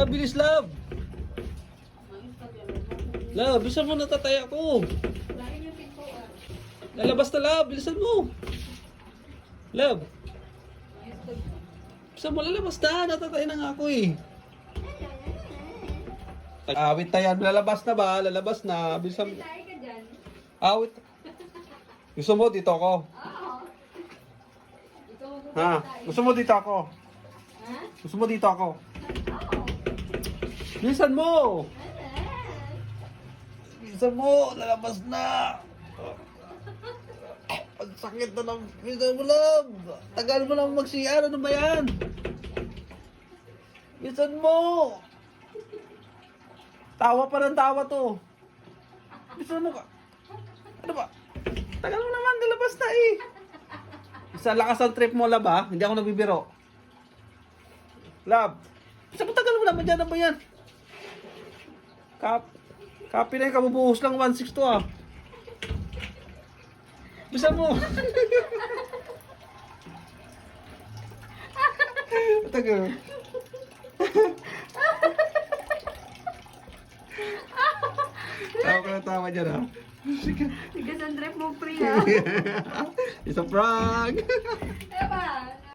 Love, bilis, love. Love, bilisan mo, natataya ko. Lalabas na, love. Bilisan mo. Love. Bilisan mo, lalabas na. Natataya na nga ako eh. Awit na yan. Lalabas na ba? Lalabas na. Bilisan mo. Awit. Gusto mo dito ako? Ha? Gusto mo dito ako? Gusto mo dito ako? Bilisan mo! Bilisan mo! Lalabas na! Ang sakit na ng... Bilisan mo lang! Tagal mo lang mag-CR. Ano ba yan? Bilisan mo! Tawa pa ng tawa to. Bilisan mo ka. Ano ba? Tagal mo naman. Lalabas na eh. Sa lakas ng trip mo, love ha? Hindi ako nagbibiro. Love. Sa tagal mo naman dyan. Ano ba yan? Copy na yung kabubuhos lang 1.6 to ah. Bisa mo. Tagal. Tawa ka na tawa dyan ah. Tigas ang trip mo, pre, ha? It's a prank. Diba?